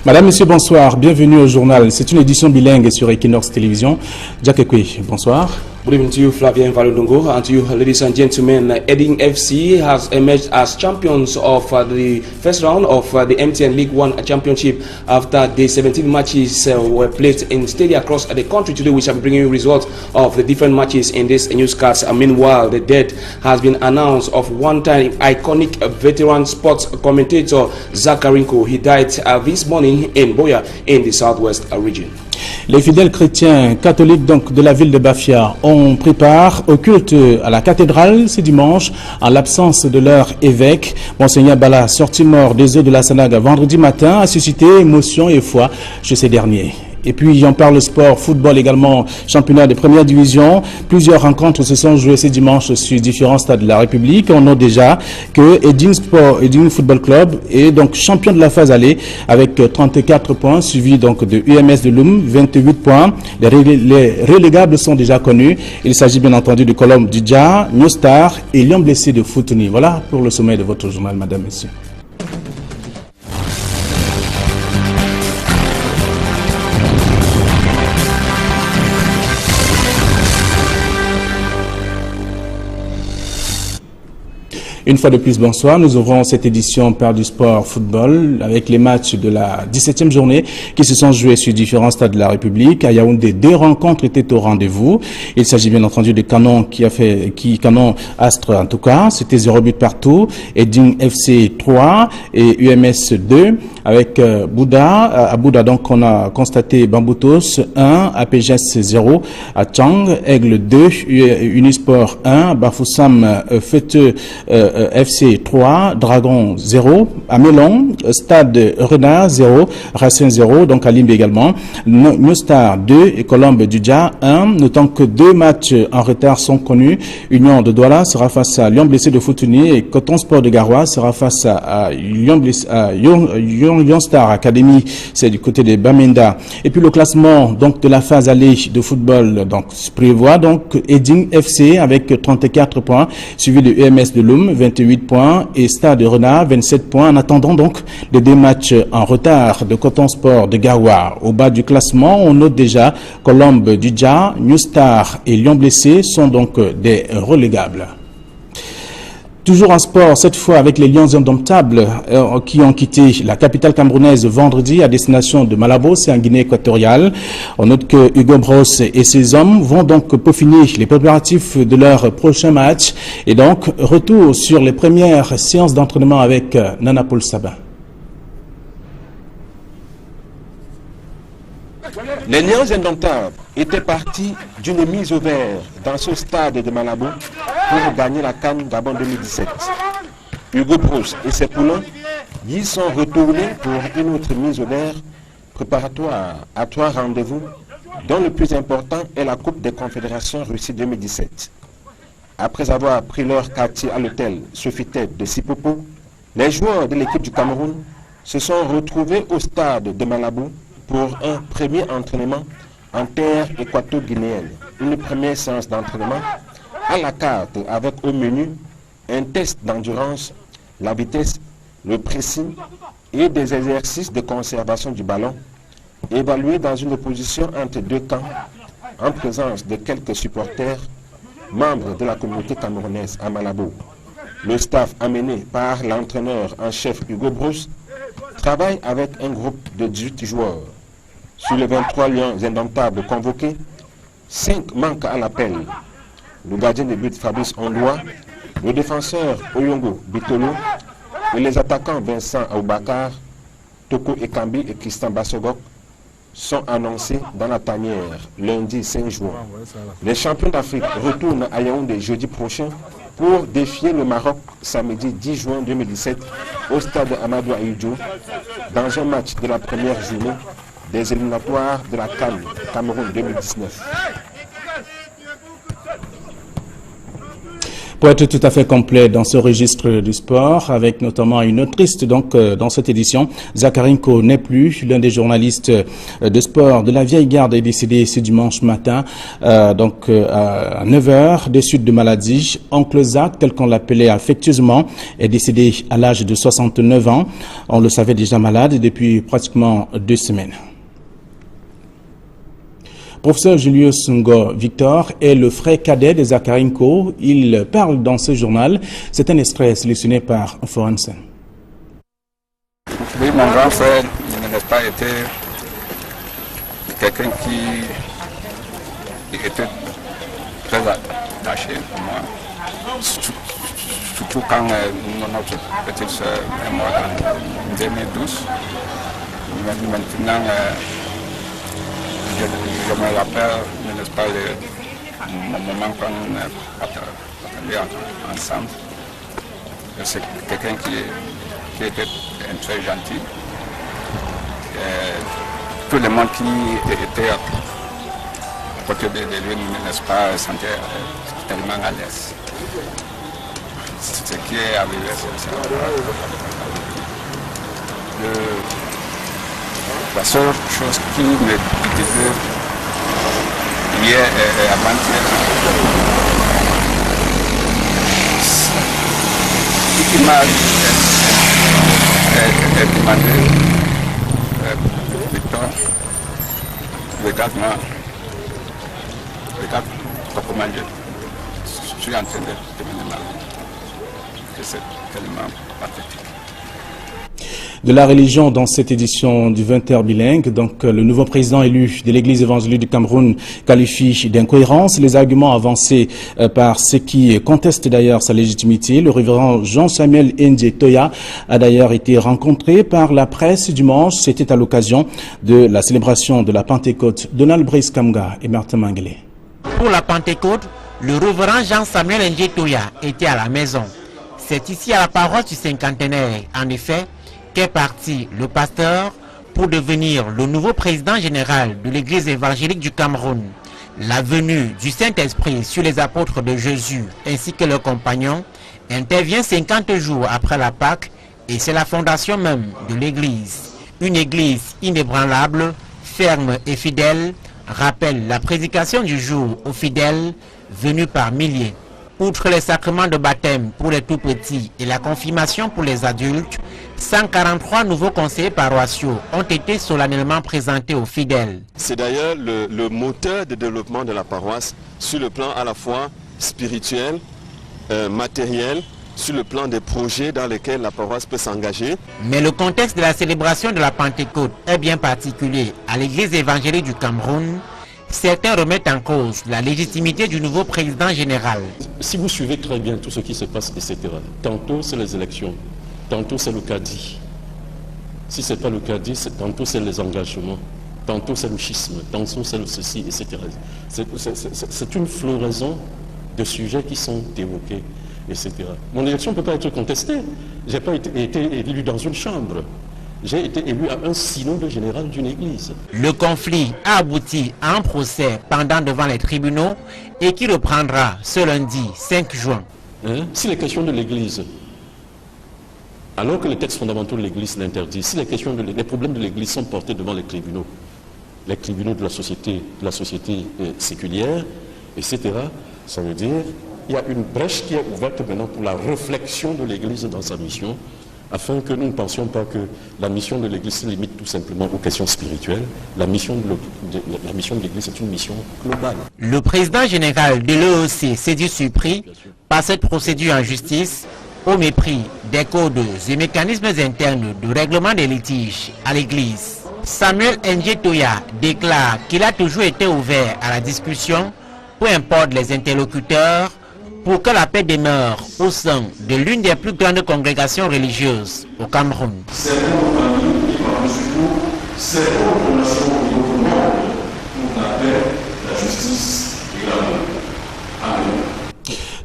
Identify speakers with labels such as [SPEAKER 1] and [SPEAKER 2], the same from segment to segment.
[SPEAKER 1] Madame, Monsieur, bonsoir. Bienvenue au journal. C'est une édition bilingue sur Equinox Télévision. Jack Ekwe, bonsoir.
[SPEAKER 2] Good evening to you, Flavien Valodongo, and to you, ladies and gentlemen. Eding FC has emerged as champions of the first round of the MTN League One Championship after the 17 matches were played in stadia across the country. Today we shall be bringing you results of the different matches in this newscast. Meanwhile, the death has been announced of one-time iconic veteran sports commentator Zakarinko. He died this morning in Boya in the southwest region.
[SPEAKER 1] Les fidèles chrétiens catholiques donc de la ville de Bafia ont pris part au culte à la cathédrale ce dimanche en l'absence de leur évêque. Monseigneur Bala, sorti mort des eaux de la Sanaga vendredi matin, a suscité émotion et foi chez ces derniers. Et puis on parle sport, football également, championnat de première division. Plusieurs rencontres se sont jouées ce dimanche sur différents stades de la République. On note déjà que Eding Football Club est donc champion de la phase aller avec 34 points, suivi donc de UMS de Loum, 28 points. Les relégables sont déjà connus. Il s'agit bien entendu de Colombe du Dja, New Star et Lyon Blessé de Foutouni. Voilà pour le sommet de votre journal, madame, messieurs. Une fois de plus, bonsoir. Nous ouvrons cette édition par du sport football avec les matchs de la 17e journée qui se sont joués sur différents stades de la République. À Yaoundé, 2 rencontres étaient au rendez-vous. Il s'agit bien entendu de Canon Canon Astre en tout cas. C'était 0 but partout. Eding FC 3 et UMS 2 avec Bouddha. À Bouddha, donc, on a constaté Bamboutos 1, APGS 0, à Chang, Aigle 2, Unisport 1, Bafoussam Feteux FC 3, Dragon 0, à Mélon, Stade Renard 0, Racine 0, donc à Limbe également, New Star 2 et Colombe du Dja 1, notant que 2 matchs en retard sont connus. Union de Douala sera face à Lyon Blessé de Foutouni et Coton Sport de Garoua sera face à Lyon Star Academy, c'est du côté de Bamenda. Et puis le classement donc de la phase aller de football donc prévoit donc Eding FC avec 34 points, suivi de UMS de Loum 28 points et Stade Renard 27 points. En attendant donc les 2 matchs en retard de Coton Sport de Garoua. Au bas du classement, on note déjà Colombe du Dja, New Star et Lyon Blessé sont donc des relégables. Toujours en sport, cette fois avec les Lions indomptables qui ont quitté la capitale camerounaise vendredi à destination de Malabo, c'est en Guinée équatoriale. On note que Hugo Bros et ses hommes vont donc peaufiner les préparatifs de leur prochain match et donc retour sur les premières séances d'entraînement avec Nana Paul Sabin.
[SPEAKER 3] Les Lions indomptables étaient partis d'une mise au vert dans ce stade de Malabo pour gagner la CAN Gabon 2017. Hugo Bros et ses poulains y sont retournés pour une autre mise au vert préparatoire à 3 rendez-vous, dont le plus important est la Coupe des Confédérations Russie 2017. Après avoir pris leur quartier à l'hôtel Sofitel de Sipopo, les joueurs de l'équipe du Cameroun se sont retrouvés au stade de Malabo pour un premier entraînement en terre équato-guinéenne. Une première séance d'entraînement à la carte avec au menu un test d'endurance, la vitesse, le pressing et des exercices de conservation du ballon, évalués dans une opposition entre 2 camps en présence de quelques supporters membres de la communauté camerounaise à Malabo. Le staff amené par l'entraîneur en chef Hugo Bros travaille avec un groupe de 18 joueurs. Sur les 23 lions indomptables convoqués, 5 manquent à l'appel. Le gardien de but Fabrice Ondoa, le défenseur Oyongo Bitolo et les attaquants Vincent Aboubakar, Toko Ekambi et Christian Bassogok sont annoncés dans la tanière lundi 5 juin. Les champions d'Afrique retournent à Yaoundé jeudi prochain pour défier le Maroc samedi 10 juin 2017 au stade Amadou Ahidjo dans un match de la première journée des éliminatoires de la CAN Cameroun 2019.
[SPEAKER 1] Pour être tout à fait complet dans ce registre du sport, avec notamment une autre liste dans cette édition, Zakarinko n'est plus. L'un des journalistes de sport de la vieille garde est décédé ce dimanche matin, à 9h, des suites de maladie. Oncle Zach, tel qu'on l'appelait affectueusement, est décédé à l'âge de 69 ans. On le savait déjà malade depuis pratiquement 2 semaines. Professeur Julius Ngo Victor est le frère cadet de Zakarinko. Il parle dans ce journal. C'est un extrait sélectionné par Forensen.
[SPEAKER 4] Oui, mon grand frère n'a pas été quelqu'un qui était très attaché pour moi. Surtout quand notre petite soeur est morte en 2012. Maintenant, je me rappelle, n'est-ce pas, le moment quand on est parlé ensemble. C'est quelqu'un qui était très gentil. Tout le monde qui était à côté de lui, n'est-ce pas, sentait tellement à l'aise. Ce qui est arrivé, c'est la seule chose qui me disait hier et avant-hier, il m'a demandé, Victor, regarde-moi, regarde comment je suis en train de devenir malade. C'est tellement pathétique.
[SPEAKER 1] De la religion dans cette édition du 20h bilingue. Donc, le nouveau président élu de l'Église évangélique du Cameroun qualifie d'incohérence les arguments avancés par ceux qui contestent d'ailleurs sa légitimité. Le révérend Jean-Samuel Ndje Toya a d'ailleurs été rencontré par la presse dimanche. C'était à l'occasion de la célébration de la Pentecôte. Donald Brice Kamga et Martin Mangele.
[SPEAKER 5] Pour la Pentecôte, le révérend Jean-Samuel Ndje Toya était à la maison. C'est ici à la paroisse du cinquantenaire, en effet, qu'est parti le pasteur pour devenir le nouveau président général de l'Église évangélique du Cameroun. La venue du Saint-Esprit sur les apôtres de Jésus ainsi que leurs compagnons intervient 50 jours après la Pâque et c'est la fondation même de l'Église. Une Église inébranlable, ferme et fidèle, rappelle la prédication du jour aux fidèles venus par milliers. Outre les sacrements de baptême pour les tout-petits et la confirmation pour les adultes, 143 nouveaux conseillers paroissiaux ont été solennellement présentés aux fidèles.
[SPEAKER 6] C'est d'ailleurs le moteur de développement de la paroisse sur le plan à la fois spirituel, matériel, sur le plan des projets dans lesquels la paroisse peut s'engager.
[SPEAKER 5] Mais le contexte de la célébration de la Pentecôte est bien particulier à l'Église évangélique du Cameroun. Certains remettent en cause la légitimité du nouveau président général.
[SPEAKER 7] Si vous suivez très bien tout ce qui se passe, etc., tantôt c'est les élections, tantôt c'est le caddie. Si ce n'est pas le caddie, tantôt c'est les engagements, tantôt c'est le schisme, tantôt c'est le ceci, etc. C'est une floraison de sujets qui sont évoqués, etc. Mon élection ne peut pas être contestée. Je n'ai pas été élu dans une chambre. J'ai été élu à un synode général d'une église.
[SPEAKER 5] Le conflit a abouti à un procès pendant devant les tribunaux et qui reprendra ce lundi 5 juin.
[SPEAKER 7] Si les questions de l'église, alors que les textes fondamentaux de l'église l'interdisent, si les problèmes de l'église sont portés devant les tribunaux de la société séculière, etc., ça veut dire qu'il y a une brèche qui est ouverte maintenant pour la réflexion de l'église dans sa mission, afin que nous ne pensions pas que la mission de l'Église se limite tout simplement aux questions spirituelles. La mission de l'Église est une mission globale.
[SPEAKER 5] Le président général de l'EEC s'est dit surpris par cette procédure en justice au mépris des codes et mécanismes internes de règlement des litiges à l'Église. Samuel Ndje Toya déclare qu'il a toujours été ouvert à la discussion, peu importe les interlocuteurs, pour que la paix demeure au sein de l'une des plus grandes congrégations religieuses au Cameroun.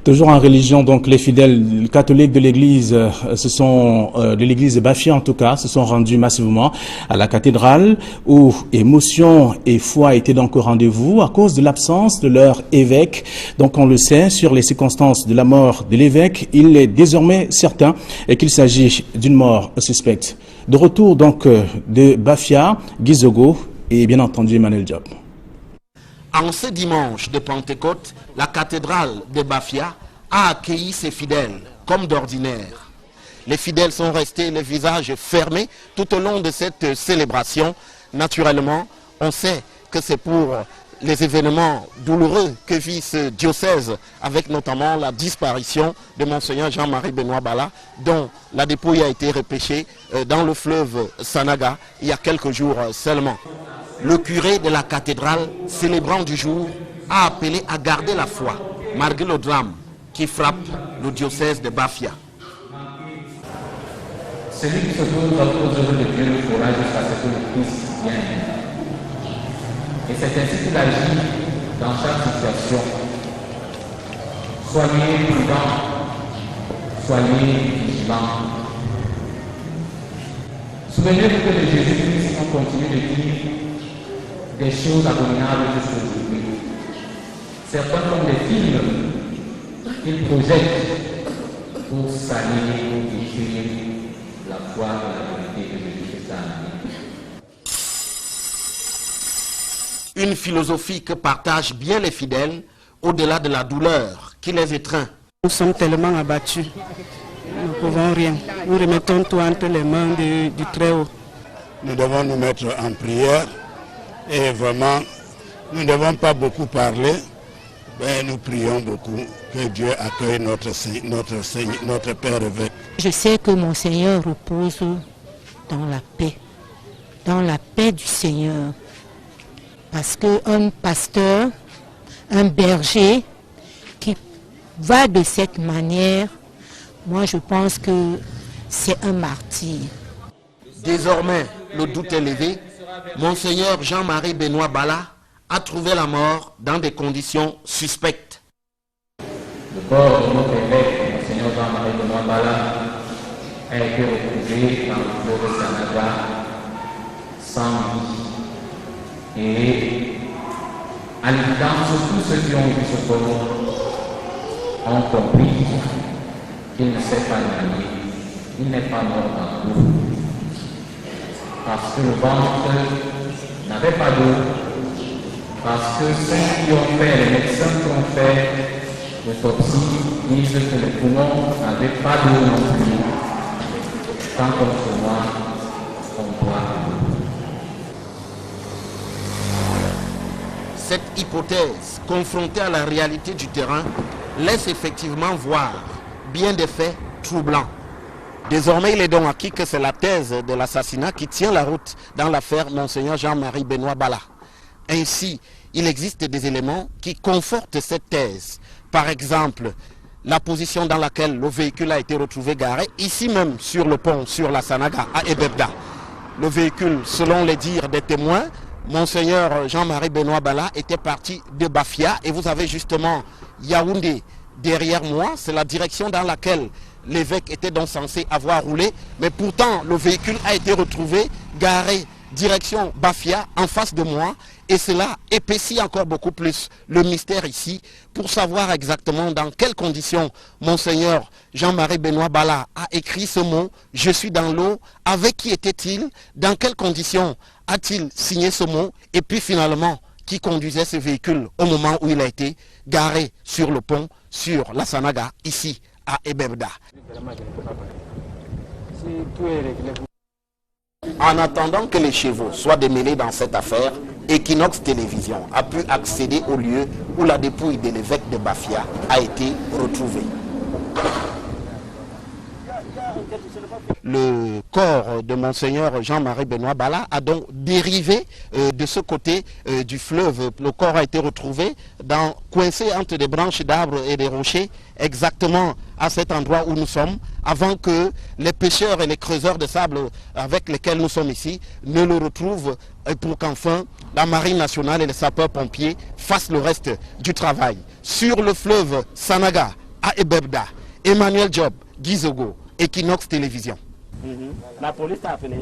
[SPEAKER 1] Toujours en religion, donc les fidèles catholiques de l'église, de l'église de Bafia en tout cas, se sont rendus massivement à la cathédrale où émotion et foi étaient donc au rendez-vous à cause de l'absence de leur évêque. Donc on le sait, sur les circonstances de la mort de l'évêque, il est désormais certain qu'il s'agit d'une mort suspecte. De retour donc de Bafia, Gizogo et bien entendu Emmanuel Diop.
[SPEAKER 8] En ce dimanche de Pentecôte, la cathédrale de Bafia a accueilli ses fidèles comme d'ordinaire. Les fidèles sont restés les visages fermés tout au long de cette célébration. Naturellement, on sait que c'est pour les événements douloureux que vit ce diocèse, avec notamment la disparition de Monseigneur Jean-Marie Benoît Bala, dont la dépouille a été repêchée dans le fleuve Sanaga il y a quelques jours seulement. Le curé de la cathédrale, célébrant du jour, a appelé à garder la foi, malgré le drame qui frappe le diocèse de Bafia.
[SPEAKER 9] Celui qui se trouve aux œuvres de Dieu le fera jusqu'à ce que le Christ vienne. Et c'est ainsi qu'il agit dans chaque situation. Soyez prudents, soyez vigilants. Souvenez-vous que de Jésus-Christ, on continue de dire des choses abominables jusqu'aujourd'hui. Certains font des films qu'ils projettent pour salir, pour détruire la foi de la vérité que Jésus-Christ a amenée.
[SPEAKER 8] Une philosophie que partagent bien les fidèles au-delà de la douleur qui les étreint.
[SPEAKER 10] Nous sommes tellement abattus, nous ne pouvons rien. Nous remettons tout entre les mains du Très-Haut.
[SPEAKER 11] Nous devons nous mettre en prière. Et vraiment, nous ne devons pas beaucoup parler, mais nous prions beaucoup que Dieu accueille notre Père évêque.
[SPEAKER 12] Je sais que mon Seigneur repose dans la paix du Seigneur. Parce qu'un pasteur, un berger qui va de cette manière, moi je pense que c'est un martyr.
[SPEAKER 8] Désormais, le doute est levé. Monseigneur Jean-Marie Benoît Bala a trouvé la mort dans des conditions suspectes.
[SPEAKER 9] Le corps de notre évêque, Monseigneur Jean-Marie Benoît Bala, a été retrouvé dans le fleuve Sanaga sans vie. Et à l'évidence, tous ceux qui ont vu ce corps ont compris qu'il ne s'est pas éloigné, il n'est pas mort dans l'eau. Parce que le ventre n'avait pas d'eau, parce que ceux qui ont fait, les médecins qui ont fait l'autopsie disent que les poumons n'avaient pas d'eau non plus. Quand on se voit, on boit l'eau.
[SPEAKER 8] Cette hypothèse, confrontée à la réalité du terrain, laisse effectivement voir bien des faits troublants. Désormais, il est donc acquis que c'est la thèse de l'assassinat qui tient la route dans l'affaire Monseigneur Jean-Marie Benoît Bala. Ainsi, il existe des éléments qui confortent cette thèse. Par exemple, la position dans laquelle le véhicule a été retrouvé garé, ici même sur le pont, sur la Sanaga, à Ebebda. Le véhicule, selon les dires des témoins, Monseigneur Jean-Marie Benoît Bala était parti de Bafia et vous avez justement Yaoundé derrière moi, c'est la direction dans laquelle l'évêque était donc censé avoir roulé, mais pourtant le véhicule a été retrouvé garé direction Bafia en face de moi et cela épaissit encore beaucoup plus le mystère ici pour savoir exactement dans quelles conditions Monseigneur Jean-Marie Benoît Bala a écrit ce mot « Je suis dans l'eau », avec qui était-il, dans quelles conditions a-t-il signé ce mot et puis finalement qui conduisait ce véhicule au moment où il a été garé sur le pont, sur la Sanaga, ici à Ebebda. En attendant que les chevaux soient démêlés dans cette affaire, Equinox Télévision a pu accéder au lieu où la dépouille de l'évêque de Bafia a été retrouvée. Le corps de Monseigneur Jean-Marie Benoît Bala a donc dérivé de ce côté du fleuve. Le corps a été retrouvé coincé entre des branches d'arbres et des rochers, exactement à cet endroit où nous sommes, avant que les pêcheurs et les creuseurs de sable avec lesquels nous sommes ici ne le retrouvent, et pour qu'enfin la Marine nationale et les sapeurs-pompiers fassent le reste du travail. Sur le fleuve Sanaga, à Ebebda, Emmanuel Job, Gizogo, Equinox Télévision.
[SPEAKER 13] La police a appelé.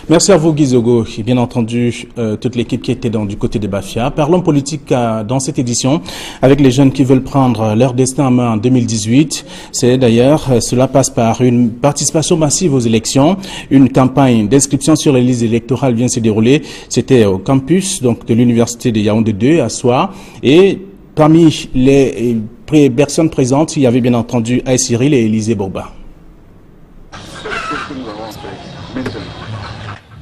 [SPEAKER 1] Merci à vous Gizogo et bien entendu toute l'équipe qui était du côté de Bafia. Parlons politique dans cette édition avec les jeunes qui veulent prendre leur destin en main en 2018. C'est d'ailleurs, cela passe par une participation massive aux élections. Une campagne d'inscription sur les listes électorales vient se dérouler. C'était au campus donc de l'université de Yaoundé 2 à Soa. Et parmi les personnes présentes, il y avait bien entendu Aïe Cyril et Élisée Bourba.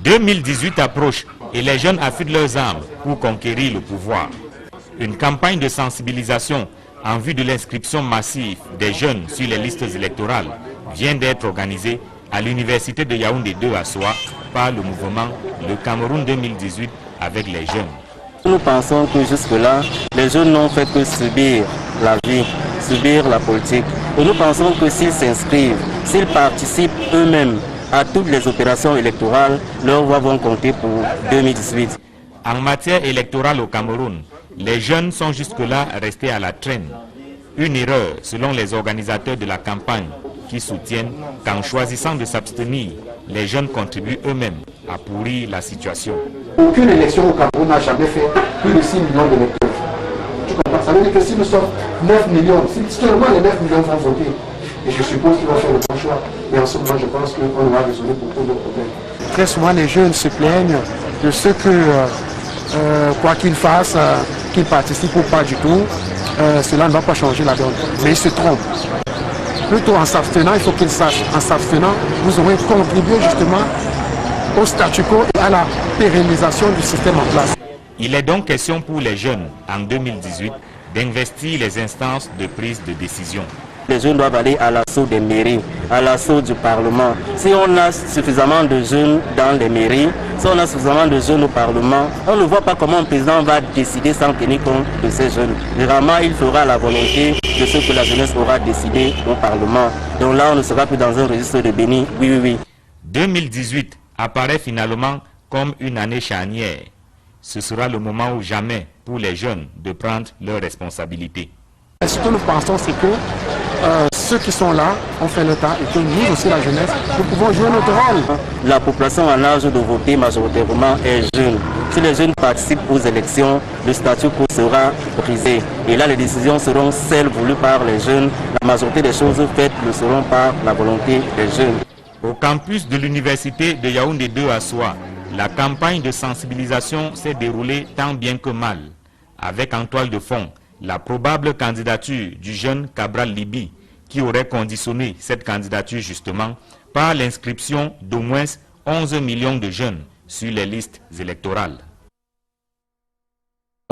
[SPEAKER 5] 2018 approche et les jeunes affûtent leurs armes pour conquérir le pouvoir. Une campagne de sensibilisation en vue de l'inscription massive des jeunes sur les listes électorales vient d'être organisée à l'université de Yaoundé 2 à Soa par le mouvement Le Cameroun 2018 avec les jeunes.
[SPEAKER 13] Nous pensons que jusque-là, les jeunes n'ont fait que subir la vie, subir la politique. Et nous pensons que s'ils s'inscrivent, s'ils participent eux-mêmes à toutes les opérations électorales, leurs voix vont compter pour 2018.
[SPEAKER 5] En matière électorale au Cameroun, les jeunes sont jusque-là restés à la traîne. Une erreur selon les organisateurs de la campagne qui soutiennent qu'en choisissant de s'abstenir, les jeunes contribuent eux-mêmes à pourrir la situation.
[SPEAKER 14] Aucune élection au Cameroun n'a jamais fait plus de 6 millions d'électeurs. Tu comprends? Ça veut dire que si nous sommes 9 millions, si seulement les 9 millions vont voter, et je suppose qu'ils vont faire le bon choix. Mais en ce moment, je pense qu'on va résoudre beaucoup de problèmes. Très souvent, les jeunes se plaignent de ce que, quoi qu'ils fassent, qu'ils participent ou pas du tout, cela ne va pas changer la donne. Mais ils se trompent. Plutôt en s'abstenant, il faut qu'ils sachent, en s'abstenant, vous aurez contribué justement au statu quo et à la pérennisation du système en place.
[SPEAKER 5] Il est donc question pour les jeunes, en 2018, d'investir les instances de prise de décision.
[SPEAKER 13] Les jeunes doivent aller à l'assaut des mairies, à l'assaut du Parlement. Si on a suffisamment de jeunes dans les mairies, si on a suffisamment de jeunes au Parlement, on ne voit pas comment un président va décider sans tenir compte de ces jeunes. Généralement, il fera la volonté de ce que la jeunesse aura décidé au Parlement. Donc là, on ne sera plus dans un registre de béni. Oui, oui, oui.
[SPEAKER 5] 2018 apparaît finalement comme une année charnière. Ce sera le moment ou jamais pour les jeunes de prendre leurs responsabilités.
[SPEAKER 14] Ce que nous pensons, c'est que ceux qui sont là ont fait le temps et que nous aussi, la jeunesse, nous pouvons jouer notre rôle.
[SPEAKER 13] La population en âge de voter majoritairement est jeune. Si les jeunes participent aux élections, le statu quo sera brisé. Et là, les décisions seront celles voulues par les jeunes. La majorité des choses faites le seront par la volonté des jeunes.
[SPEAKER 5] Au campus de l'université de Yaoundé 2 à Soa, la campagne de sensibilisation s'est déroulée tant bien que mal, avec en toile de fond la probable candidature du jeune Cabral Libi, qui aurait conditionné cette candidature justement par l'inscription d'au moins 11 millions de jeunes sur les listes électorales.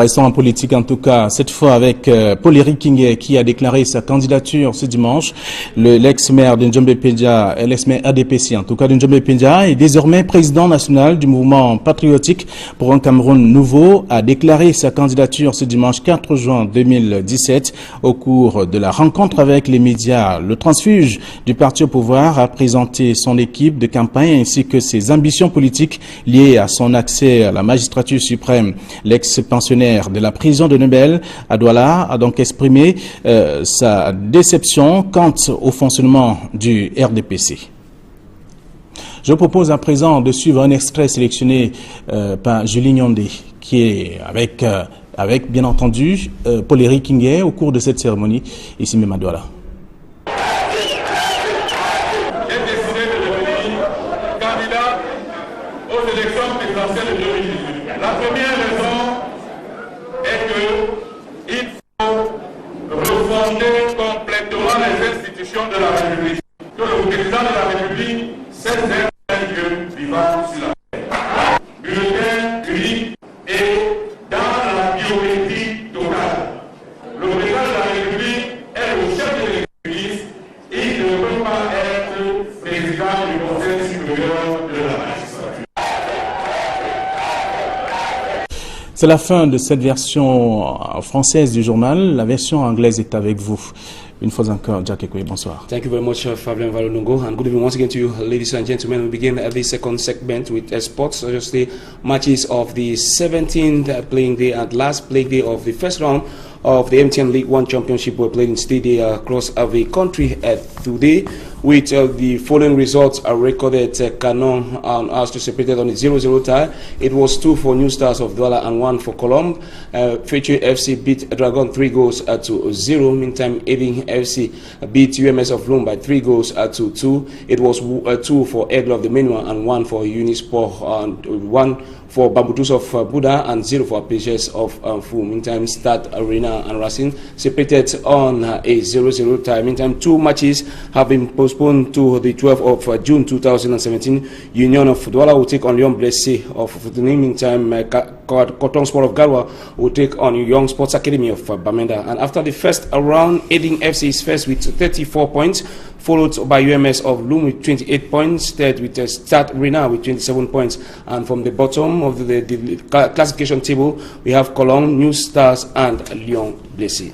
[SPEAKER 1] Restons en politique en tout cas, cette fois avec Paul-Éric Kingé qui a déclaré sa candidature ce dimanche. L'ex-maire de Ndjombe-Pendia, l'ex-maire ADPC en tout cas de Ndjombe-Pendia, est désormais président national du mouvement patriotique pour un Cameroun nouveau, a déclaré sa candidature ce dimanche 4 juin 2017 au cours de la rencontre avec les médias. Le transfuge du parti au pouvoir a présenté son équipe de campagne ainsi que ses ambitions politiques liées à son accès à la magistrature suprême. L'ex-pensionnaire de la prison de Nebel à Douala a donc exprimé sa déception quant au fonctionnement du RDPC. Je propose à présent de suivre un extrait sélectionné par Julie Nyondé qui est avec bien entendu Paul-Éric Kingé au cours de cette cérémonie ici même à Douala.
[SPEAKER 15] Complètement les institutions de la République. Que le président de la République cesse d'être un Dieu vivant sur la terre. Bulletin unique et dans la biométrie totale. Le président de la République est le chef de l'exécutif. Il ne peut pas être président du Conseil supérieur de la magistrature.
[SPEAKER 1] C'est la fin de cette version française du journal. La version anglaise est avec vous. Une fois encore, Jack Ekwe, bonsoir.
[SPEAKER 2] Thank you very much, Fabian Valonongo, and good evening once again to you, ladies and gentlemen. We begin the second segment with sports, just the matches of the 17th playing day and last playing day of the first round of the MTN League One Championship were played in stadium across the country today, with the following results are recorded. Canon and Astro separated on a 0-0 tie. It was 2 for New Stars of Douala and 1 for Colombe. Feature FC beat Dragon 3 goals to 0. Meantime, Eding FC beat UMS of Loom by 3 goals to 2. It was 2 for Eagle of the Menua and 1 for Unisport, and 1 for Bambutus of Buddha and 0 for Pages of Fu. Meantime, Stade Arena and Racing separated on a 0-0 tie. Meantime, 2 matches have been postponed to the 12th of June 2017. Union of Douala will take on Lyon Blessé of Futuni. Meantime, Cotton Sport of Galwa will take on Young Sports Academy of Bamenda. And after the first round, Eding FC is first with 34 points, followed by UMS of Loom with 28 points, third with Stade Arena with 27 points. And from the bottom of the classification table, we have Cologne, New Stars, and Lyon Blessé.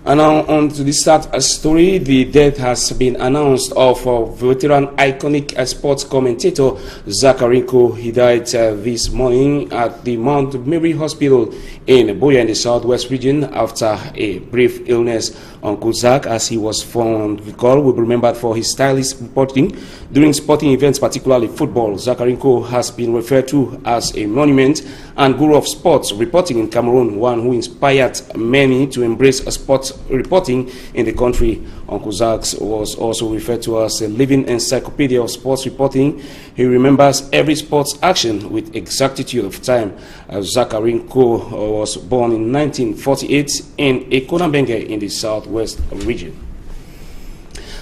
[SPEAKER 2] And now on to the start story. The death has been announced of veteran iconic sports commentator Zakarinko. He died this morning at the Mount Mary Hospital in Buea in the southwest region after a brief illness. Uncle Zak, as he was fond to call, will be remembered for his stylish reporting during sporting events, particularly football. Zakarinko has been referred to as a monument and guru of sports reporting in Cameroon, one who inspired many to embrace sports reporting in the country. Uncle Zak was also referred to as a living encyclopedia of sports reporting. He remembers every sports action with exactitude of time. Zakarinko was born in 1948 in Ekonabenge in the southwest region.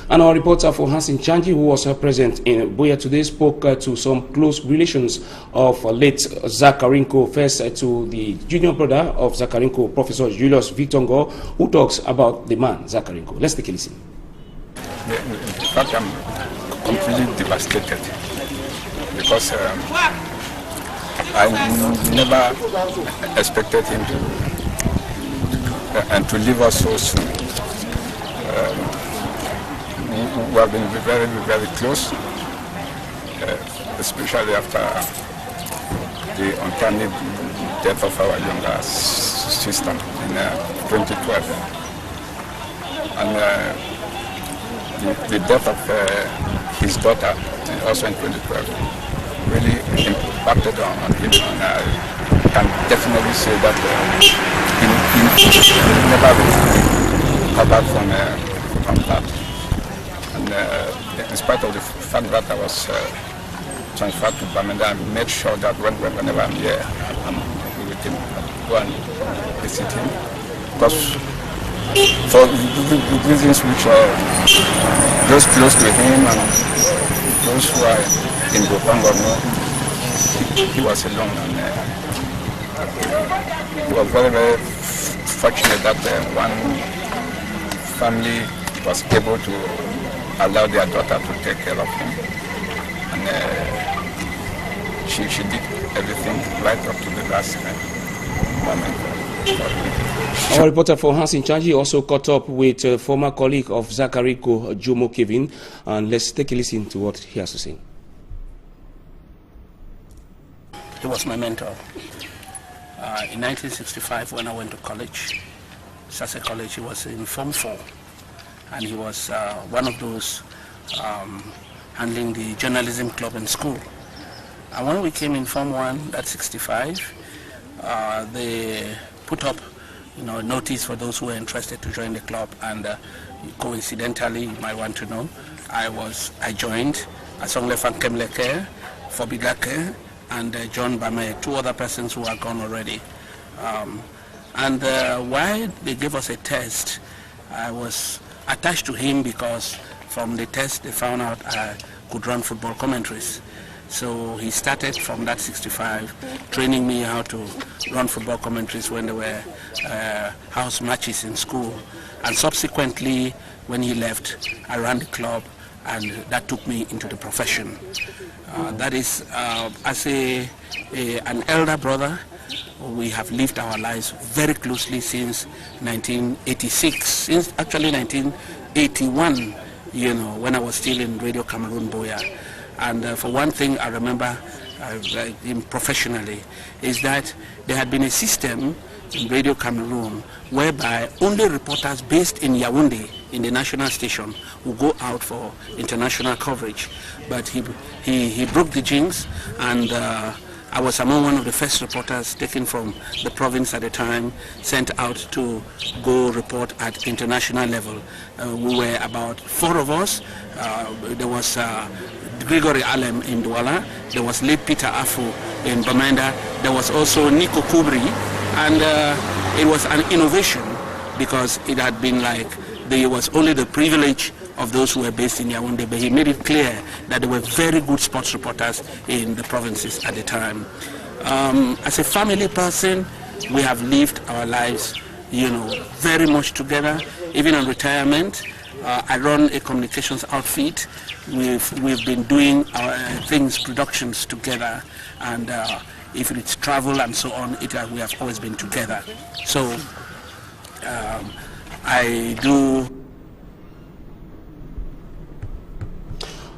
[SPEAKER 2] And our reporter for Hansin Chanji, who was present in Buea today, spoke to some close relations of late Zakarinko. First to the junior brother of Zakarinko, Professor Julius Victongo, who talks about the man Zakarinko. Let's take a listen.
[SPEAKER 4] In fact, I'm completely devastated because I never expected him to leave us so soon. We have been very, very close, especially after the untimely death of our younger sister in 2012. And the death of his daughter also in 2012 really impacted on him. And I can definitely say that he never recovered from that. And in spite of the fact that I was transferred to Bamenda, I made sure that whenever I'm here, I'm with him, I go and visit him. Because for the reasons which are those close to him and those who are in Bopango, he was alone. And he was very, very fortunate that one family was able to allow their daughter to take care of him. And she did everything right up to the last moment.
[SPEAKER 2] Our reporter for Hansin Chanji also caught up with a former colleague of Zakarinko, Jomo Kevin, and let's take a listen to what he has to say.
[SPEAKER 16] He was my mentor. In 1965, when I went to college, Sase College, he was in Form 4. And he was one of those handling the journalism club in school. And when we came in Form 1, that's 65, they put up, notice for those who were interested to join the club. And coincidentally, you might want to know, I joined Asongle Fankemleke, Fobigake, and John Bame, 2 other persons who are gone already. And why they gave us a test, I was attached to him because from the test they found out I could run football commentaries. So he started from that 65, training me how to run football commentaries when there were house matches in school. And subsequently, when he left, I ran the club, and that took me into the profession. That is, as an elder brother, we have lived our lives very closely since 1986, since actually 1981, when I was still in Radio Cameroon Buea. And for one thing I remember him professionally is that there had been a system in Radio Cameroon, whereby only reporters based in Yaoundé, in the national station, will go out for international coverage. But he broke the jinx, and I was among one of the first reporters taken from the province at the time, sent out to go report at international level. We were about 4 of us. There was Gregory Alem in Douala, there was late Peter Afu in Bamenda, there was also Nico Kubri, and it was an innovation because it had been like there was only the privilege of those who were based in Yaoundé, but he made it clear that there were very good sports reporters in the provinces at the time. As a family person, we have lived our lives, very much together, even on retirement. I run a communications outfit. We've been doing our things, productions together, and if it's travel and so on, we have always been together. So I do.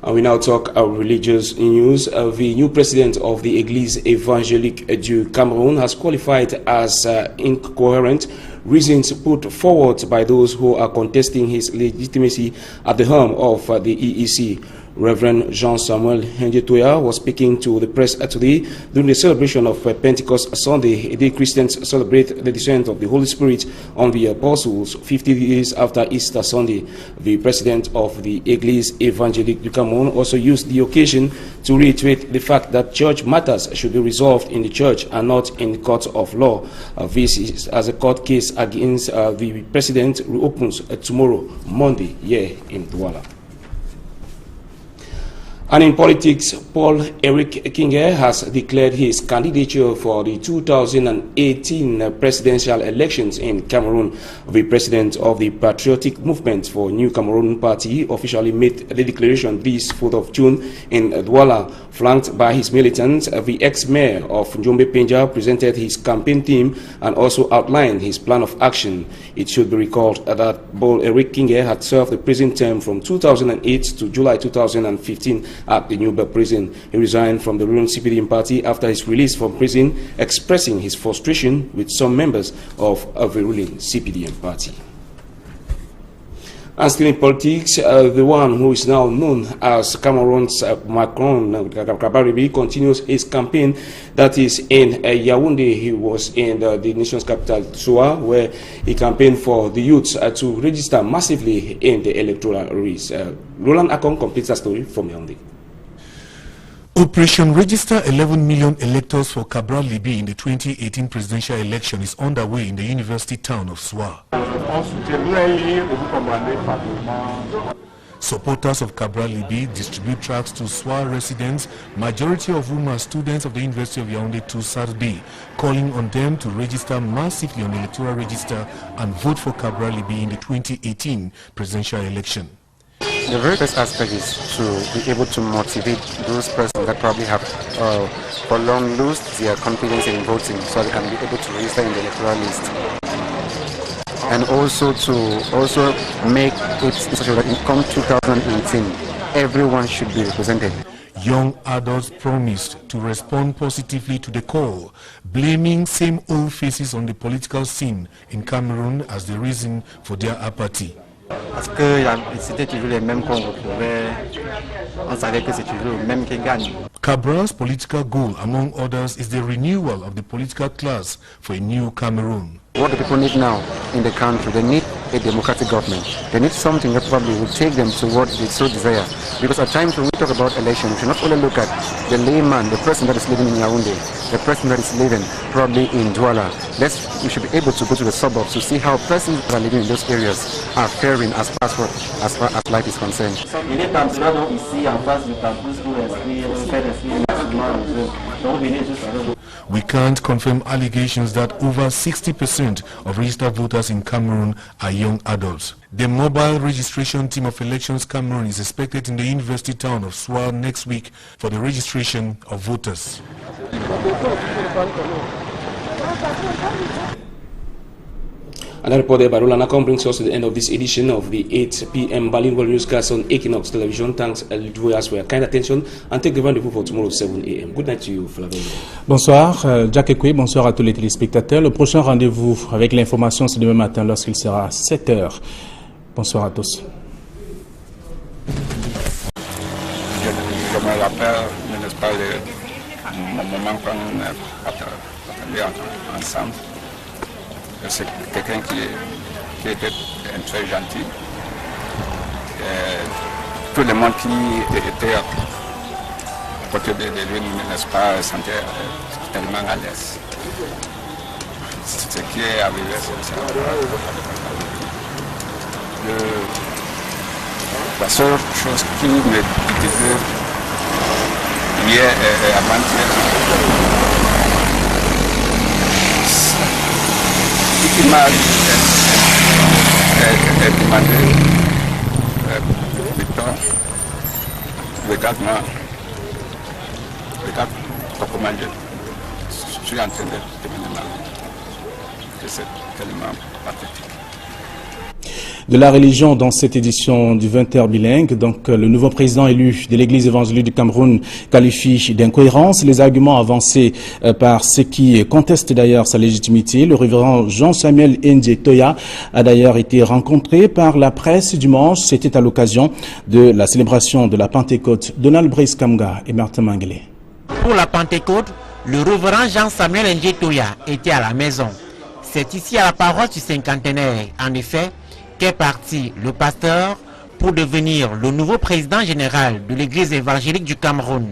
[SPEAKER 2] We now talk religious news. The new president of the Église évangélique du Cameroun has qualified as incoherent reasons put forward by those who are contesting his legitimacy at the helm of the EEC. Reverend Jean-Samuel Henjetoya was speaking to the press today during the celebration of Pentecost Sunday, a day Christians celebrate the descent of the Holy Spirit on the apostles 50 days after Easter Sunday. The president of the Église évangélique du Cameroun also used the occasion to reiterate the fact that church matters should be resolved in the church and not in the courts of law. This is as a court case against the president reopens tomorrow, Monday, here in Douala. And in politics, Paul-Eric Kinge has declared his candidature for the 2018 presidential elections in Cameroon. The president of the Patriotic Movement for New Cameroon Party officially made the declaration this 4th of June in Douala. Flanked by his militants, the ex-mayor of Njombe Penja presented his campaign team and also outlined his plan of action. It should be recalled that Paul-Eric Kinge had served the prison term from 2008 to July 2015 at the Newberg prison. He resigned from the ruling CPDM party after his release from prison, expressing his frustration with some members of the ruling CPDM party. And still in politics, the one who is now known as Cameroon's Macron, Kabaribi, continues his campaign that is in Yaoundé. He was in the nation's capital, Soa, where he campaigned for the youths to register massively in the electoral race. Roland Akon completes the story from Yaoundé.
[SPEAKER 17] Operation Register 11 million electors for Cabral Libi in the 2018 presidential election is underway in the university town of Soa. Supporters of Cabral Libi distribute tracts to Soa residents, majority of whom are students of the University of Yaoundé to Sardi, calling on them to register massively on the electoral register and vote for Cabral Libi in the 2018 presidential election.
[SPEAKER 18] The very first aspect is to be able to motivate those persons that probably have for long lost their confidence in voting, so they can be able to register in the electoral list. And also to make it such that in come 2018, everyone should be represented.
[SPEAKER 17] Young adults promised to respond positively to the call, blaming same old faces on the political scene in Cameroon as the reason for their apathy.
[SPEAKER 18] Parce que c'était toujours les mêmes qu'on retrouvait, on savait que c'est toujours le même qui gagne.
[SPEAKER 17] Cabral's political goal, among others, is the renewal of the political class for a new Cameroon.
[SPEAKER 18] What the people need now in the country, they need a democratic government. They need something that probably will take them to what they so desire. Because at times when we talk about elections, we should not only look at the layman, the person that is living in Yaoundé, the person that is living probably in Douala. We should be able to go to the suburbs to see how persons that are living in those areas are faring as far as life is concerned.
[SPEAKER 17] We can't confirm allegations that over 60% of registered voters in Cameroon are young adults. The mobile registration team of Elections Cameroon is expected in the university town of Soa next week for the registration of voters.
[SPEAKER 2] And that report there by Roland brings us to the end of this edition of the 8 p.m. bilingual newscast on Equinox Television. Thanks, viewers, for your kind attention, and take the rendezvous for tomorrow 7 a.m. Good night to you, Flavio.
[SPEAKER 1] Bonsoir, Jack Ekwe, bonsoir à tous les téléspectateurs. Le prochain rendez-vous avec l'information, c'est demain matin lorsqu'il sera 7 h. Bonsoir à tous.
[SPEAKER 4] Je me rappelle, n'est-ce pas, le moment quand on est ensemble. C'est quelqu'un qui était très gentil. Tout le monde qui était à côté de lui, n'est-ce pas, se sentait tellement à l'aise. Ce qui est arrivé, c'est la seule chose qui me disait hier et avant-hier, il m'a demandé, Victor, regarde-moi, regarde comment je suis en train de devenir malade. C'est tellement pathétique.
[SPEAKER 1] De la religion dans cette édition du 20h bilingue. Donc, le nouveau président élu de l'Église évangélique du Cameroun qualifie d'incohérence les arguments avancés par ceux qui contestent d'ailleurs sa légitimité. Le révérend Jean-Samuel Ndje Toya a d'ailleurs été rencontré par la presse dimanche. C'était à l'occasion de la célébration de la Pentecôte. Donald Brice Kamga et Martin Manguele.
[SPEAKER 5] Pour la Pentecôte, le révérend Jean-Samuel Ndje Toya était à la maison. C'est ici à la paroisse du Cinquantenaire, en effet, qu'est parti le pasteur pour devenir le nouveau président général de l'Église évangélique du Cameroun.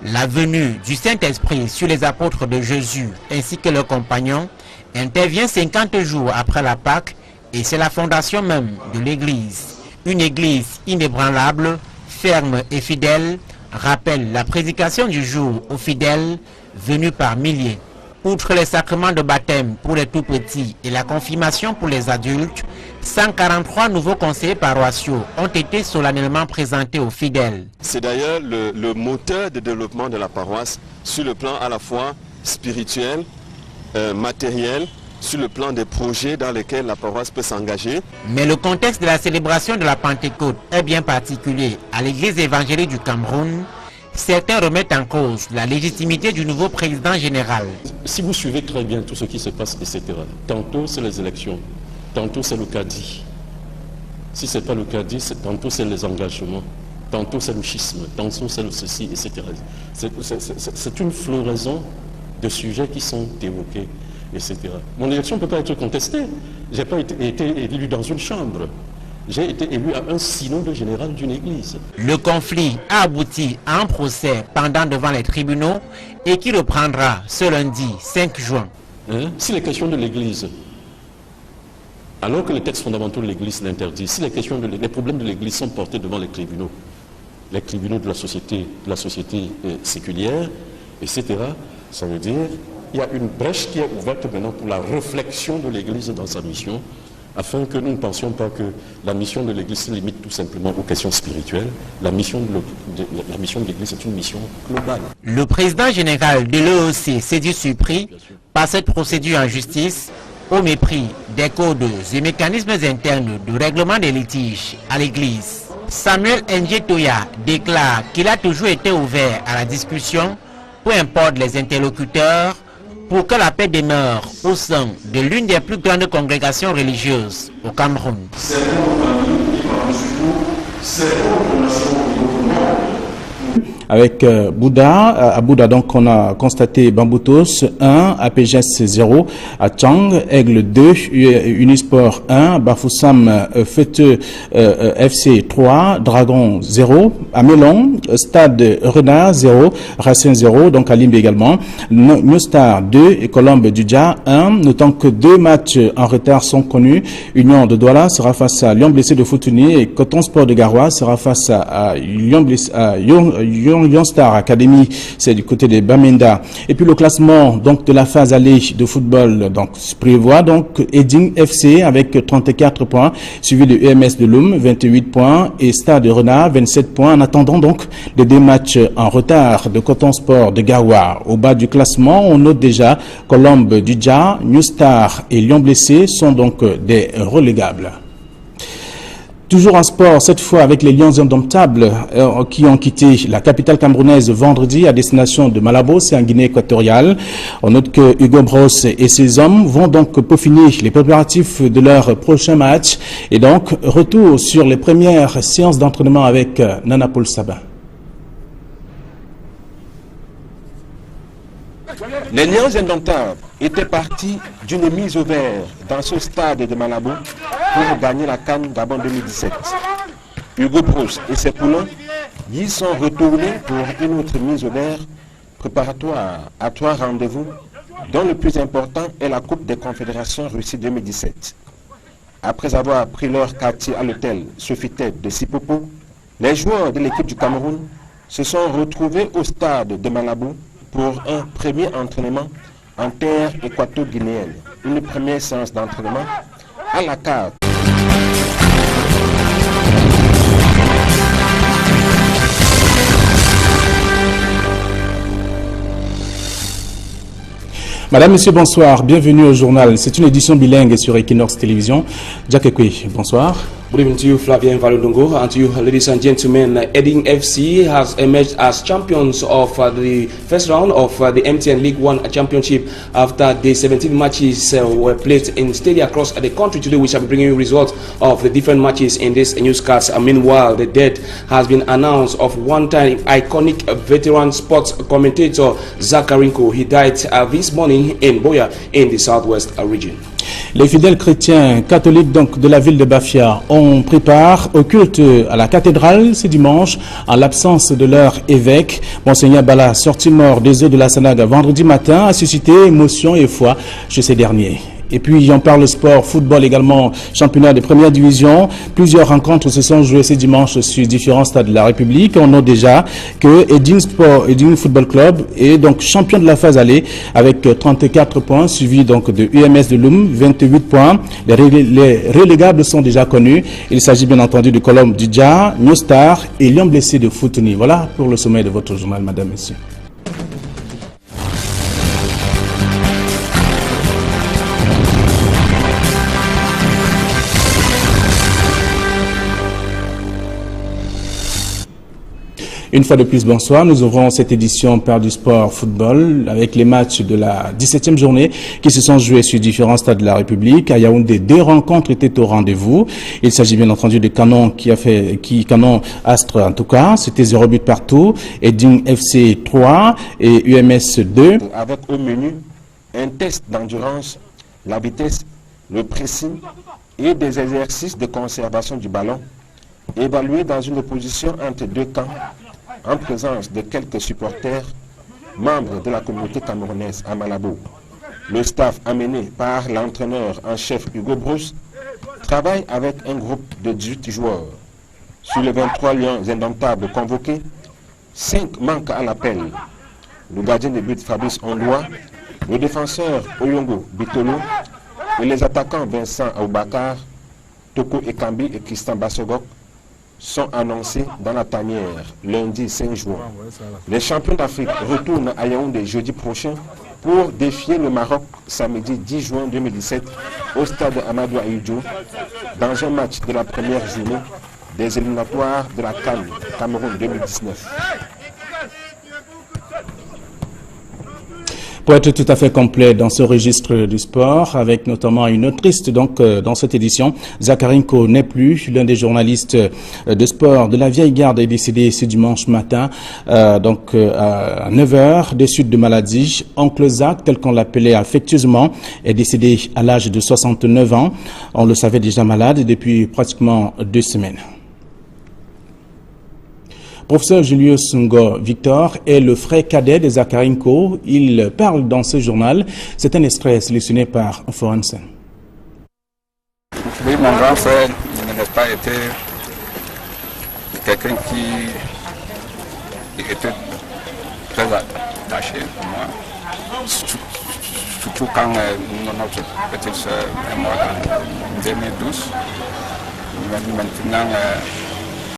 [SPEAKER 5] La venue du Saint-Esprit sur les apôtres de Jésus ainsi que leurs compagnons intervient 50 jours après la Pâque et c'est la fondation même de l'Église. Une Église inébranlable, ferme et fidèle, rappelle la prédication du jour aux fidèles venus par milliers. Outre les sacrements de baptême pour les tout-petits et la confirmation pour les adultes, 143 nouveaux conseillers paroissiaux ont été solennellement présentés aux fidèles.
[SPEAKER 6] C'est d'ailleurs le moteur de développement de la paroisse sur le plan à la fois spirituel, matériel, sur le plan des projets dans lesquels la paroisse peut s'engager.
[SPEAKER 5] Mais le contexte de la célébration de la Pentecôte est bien particulier à l'Église évangélique du Cameroun. Certains remettent en cause la légitimité du nouveau président général.
[SPEAKER 7] Si vous suivez très bien tout ce qui se passe, etc., tantôt c'est les élections, tantôt c'est le caddie. Si ce n'est pas le caddie, tantôt c'est les engagements, tantôt c'est le schisme, tantôt c'est le ceci, etc. C'est une floraison de sujets qui sont évoqués, etc. Mon élection ne peut pas être contestée. Je n'ai pas été élu dans une chambre. J'ai été élu à un synode général d'une église.
[SPEAKER 5] Le conflit a abouti à un procès pendant devant les tribunaux et qui reprendra ce lundi 5 juin.
[SPEAKER 7] Si les questions de l'église, alors que les textes fondamentaux de l'église l'interdisent, si les problèmes de l'église sont portés devant les tribunaux de la société séculière, etc., ça veut dire qu'il y a une brèche qui est ouverte maintenant pour la réflexion de l'église dans sa mission, afin que nous ne pensions pas que la mission de l'Église se limite tout simplement aux questions spirituelles. La mission de l'Église est une mission globale.
[SPEAKER 5] Le président général de l'EOC s'est dit surpris par cette procédure en justice au mépris des codes et mécanismes internes de règlement des litiges à l'Église. Samuel Ndje Toya déclare qu'il a toujours été ouvert à la discussion, peu importe les interlocuteurs, pour que la paix demeure au sein de l'une des plus grandes congrégations religieuses au Cameroun.
[SPEAKER 1] Avec Bouddha, à Bouddha donc on a constaté Bamboutos 1, APGS 0, à Chang, Aigle 2, Unisport 1, Bafoussam Feteux FC 3, Dragon 0, à Mélon, Stade Renard 0, Racine 0, donc à Limbe également, New Star 2 et Colombe Dudja 1, notant que 2 matchs en retard sont connus. Union de Douala sera face à Lyon Blessé de Foutouni et Coton Sport de Garoua sera face à Lyon Blessé, Lion Star Academy, c'est du côté de Bamenda. Et puis le classement donc de la phase allée de football donc prévoit donc Eding FC avec 34 points, suivi de EMS de Loum 28 points et Stade de Renard 27 points. En attendant donc les deux matchs en retard de Coton Sport de Gawa. Au bas du classement, on note déjà Colombe du Dja, New Star et Lyon Blessé sont donc des relégables. Toujours en sport, cette fois avec les Lions indomptables qui ont quitté la capitale camerounaise vendredi à destination de Malabo, c'est en Guinée équatoriale. On note que Hugo Bros et ses hommes vont donc peaufiner les préparatifs de leur prochain match. Et donc, retour sur les premières séances d'entraînement avec Nana Paul Sabin.
[SPEAKER 3] Les Lions indomptables étaient partis d'une mise au vert dans ce stade de Malabo pour gagner la CAN Gabon 2017. Hugo Bros et ses poulains y sont retournés pour une autre mise au vert préparatoire à 3 rendez-vous, dont le plus important est la Coupe des Confédérations Russie 2017. Après avoir pris leur quartier à l'hôtel Sofitel de Sipopo, les joueurs de l'équipe du Cameroun se sont retrouvés au stade de Malabo pour un premier entraînement en terre équato-guinéenne, une première séance d'entraînement à la carte.
[SPEAKER 1] Madame, Monsieur, bonsoir. Bienvenue au journal. C'est une édition bilingue sur Equinox Télévision. Jack Ekwe, bonsoir.
[SPEAKER 2] Good evening to you, Flavien Valodongo, and to you, ladies and gentlemen. Eding FC has emerged as champions of the first round of the MTN League One Championship after the 17 matches were played in stadia across the country. Today, we shall be bringing you results of the different matches in this newscast. Meanwhile, the death has been announced of one-time iconic veteran sports commentator Zakarinko. He died this morning in Boya in the southwest region.
[SPEAKER 1] Les fidèles chrétiens catholiques donc de la ville de Bafia ont pris part au culte à la cathédrale ce dimanche en l'absence de leur évêque. Monseigneur Bala, sorti mort des eaux de la Sanaga vendredi matin, a suscité émotion et foi chez ces derniers. Et puis on parle sport, football également, championnat de première division. Plusieurs rencontres se sont jouées ce dimanche sur différents stades de la République. On note déjà que Eding Football Club est donc champion de la phase allée avec 34 points, suivi donc de UMS de Loum, 28 points. Les relégables sont déjà connus. Il s'agit bien entendu de Colombe du Dja, New Star et Lyon Blessé de Foutini. Voilà pour le sommet de votre journal, madame, messieurs. Une fois de plus, bonsoir. Nous ouvrons cette édition par du sport football avec les matchs de la 17e journée qui se sont joués sur différents stades de la République. À Yaoundé, 2 rencontres étaient au rendez-vous. Il s'agit bien entendu de Canon Canon Astre en tout cas. C'était 0 but partout. Eding FC 3 et UMS 2.
[SPEAKER 3] Avec au menu un test d'endurance, la vitesse, le pressing et des exercices de conservation du ballon évalués dans une opposition entre 2 camps en présence de quelques supporters membres de la communauté camerounaise à Malabo. Le staff amené par l'entraîneur en chef Hugo Bros travaille avec un groupe de 18 joueurs. Sur les 23 lions indomptables convoqués, 5 manquent à l'appel. Le gardien de but Fabrice Ondoa, le défenseur Oyongo Bitolo et les attaquants Vincent Aoubakar, Toko Ekambi et Christian Bassogok sont annoncés dans la tanière lundi 5 juin. Les champions d'Afrique retournent à Yaoundé jeudi prochain pour défier le Maroc samedi 10 juin 2017 au stade Amadou Ahidjo dans un match de la première journée des éliminatoires de la CAN Cameroun 2019.
[SPEAKER 1] Pour être tout à fait complet dans ce registre du sport, avec notamment une autrice donc dans cette édition, Zakarinko n'est plus. L'un des journalistes de sport de la vieille garde est décédé ce dimanche matin, à 9h, des suites de maladie. Oncle Zach, tel qu'on l'appelait affectueusement, est décédé à l'âge de 69 ans. On le savait déjà malade depuis pratiquement 2 semaines. Professeur Julius Ngo Victor est le frère cadet de Zakarinko. Il parle dans ce journal. C'est un extrait sélectionné par Forensen.
[SPEAKER 4] Oui, mon grand frère n'a pas été quelqu'un était très attaché pour moi, surtout quand notre petite sœur est morte en 2012. Maintenant,